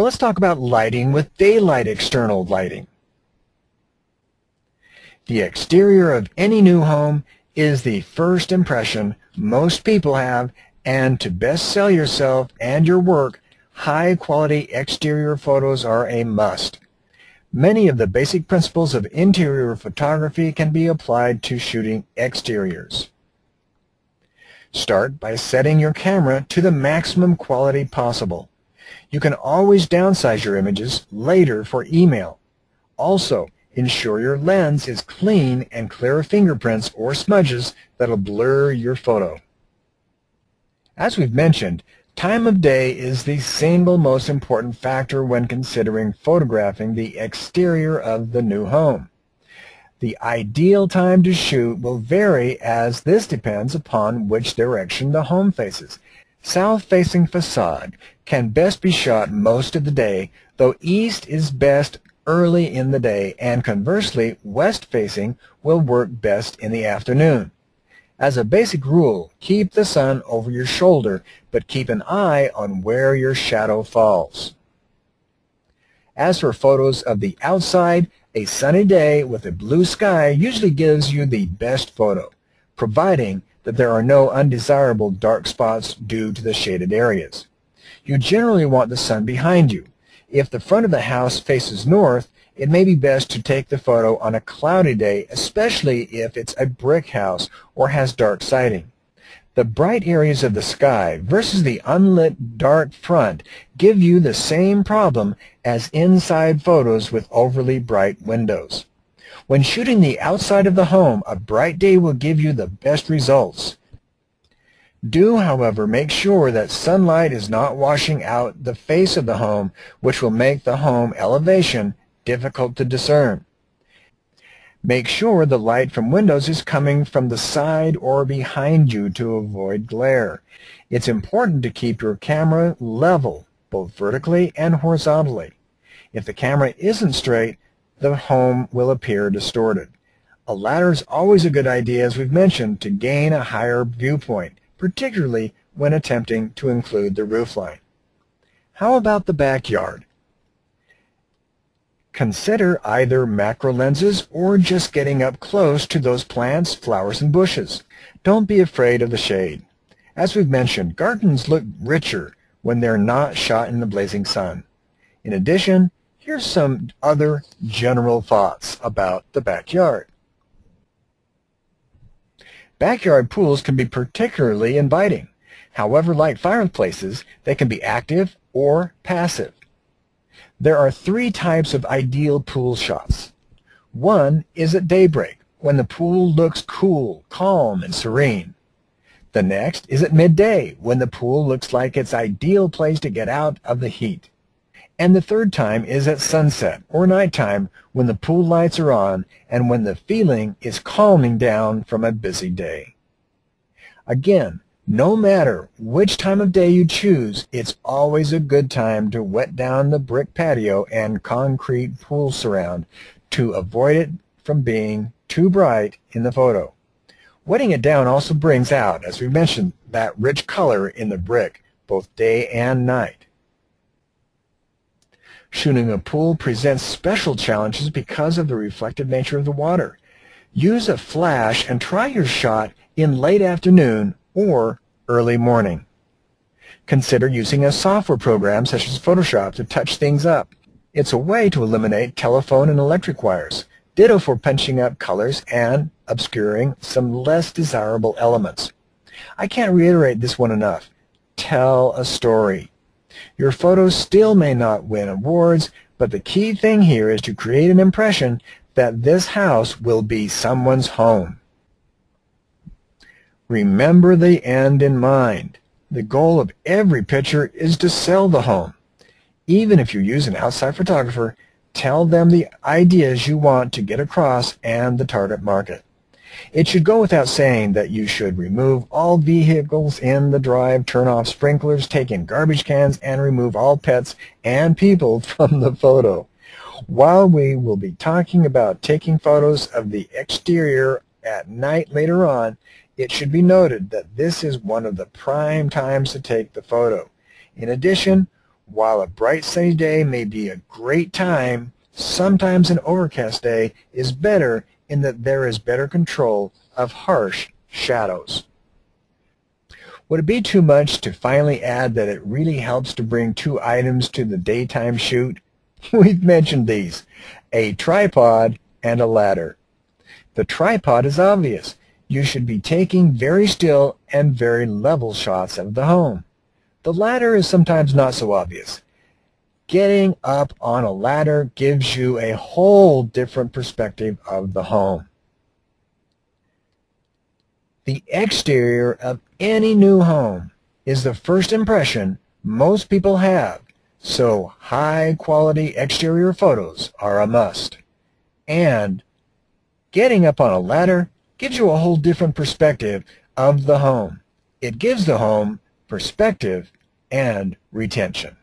Well, let's talk about lighting with daylight external lighting. The exterior of any new home is the first impression most people have, and to best sell yourself and your work, high-quality exterior photos are a must. Many of the basic principles of interior photography can be applied to shooting exteriors. Start by setting your camera to the maximum quality possible. You can always downsize your images later for email. Also, ensure your lens is clean and clear of fingerprints or smudges that'll blur your photo. As we've mentioned, time of day is the single most important factor when considering photographing the exterior of the new home. The ideal time to shoot will vary as this depends upon which direction the home faces. South-facing facade can best be shot most of the day, though east is best early in the day, and conversely, west-facing will work best in the afternoon. As a basic rule, keep the sun over your shoulder, but keep an eye on where your shadow falls. As for photos of the outside, a sunny day with a blue sky usually gives you the best photo, providing that there are no undesirable dark spots due to the shaded areas. You generally want the sun behind you. If the front of the house faces north, it may be best to take the photo on a cloudy day, especially if it's a brick house or has dark siding. The bright areas of the sky versus the unlit dark front give you the same problem as inside photos with overly bright windows. When shooting the outside of the home, a bright day will give you the best results. Do, however, make sure that sunlight is not washing out the face of the home, which will make the home elevation difficult to discern. Make sure the light from windows is coming from the side or behind you to avoid glare. It's important to keep your camera level, both vertically and horizontally. If the camera isn't straight, the home will appear distorted. A ladder is always a good idea, as we've mentioned, to gain a higher viewpoint, particularly when attempting to include the roofline. How about the backyard? Consider either macro lenses or just getting up close to those plants, flowers, and bushes. Don't be afraid of the shade. As we've mentioned, gardens look richer when they're not shot in the blazing sun. In addition, here's some other general thoughts about the backyard. Backyard pools can be particularly inviting. However, like fireplaces, they can be active or passive. There are three types of ideal pool shots. One is at daybreak, when the pool looks cool, calm, and serene. The next is at midday, when the pool looks like its ideal place to get out of the heat. And the third time is at sunset or nighttime, when the pool lights are on and when the feeling is calming down from a busy day. Again, no matter which time of day you choose, it's always a good time to wet down the brick patio and concrete pool surround to avoid it from being too bright in the photo. Wetting it down also brings out, as we mentioned, that rich color in the brick, both day and night. Shooting a pool presents special challenges because of the reflective nature of the water. Use a flash and try your shot in late afternoon or early morning. Consider using a software program such as Photoshop to touch things up. It's a way to eliminate telephone and electric wires. Ditto for punching up colors and obscuring some less desirable elements. I can't reiterate this one enough. Tell a story. Your photos still may not win awards, but the key thing here is to create an impression that this house will be someone's home. Remember the end in mind. The goal of every picture is to sell the home. Even if you use an outside photographer, tell them the ideas you want to get across and the target market. It should go without saying that you should remove all vehicles in the drive, turn off sprinklers, take in garbage cans, and remove all pets and people from the photo. While we will be talking about taking photos of the exterior at night later on, it should be noted that this is one of the prime times to take the photo. In addition, While a bright sunny day may be a great time, sometimes an overcast day is better in that there is better control of harsh shadows. Would it be too much to finally add that it really helps to bring 2 items to the daytime shoot? We've mentioned these, a tripod and a ladder. The tripod is obvious. You should be taking very still and very level shots of the home. The ladder is sometimes not so obvious. Getting up on a ladder gives you a whole different perspective of the home. The exterior of any new home is the first impression most people have, so high-quality exterior photos are a must. And getting up on a ladder gives you a whole different perspective of the home. It gives the home perspective and retention.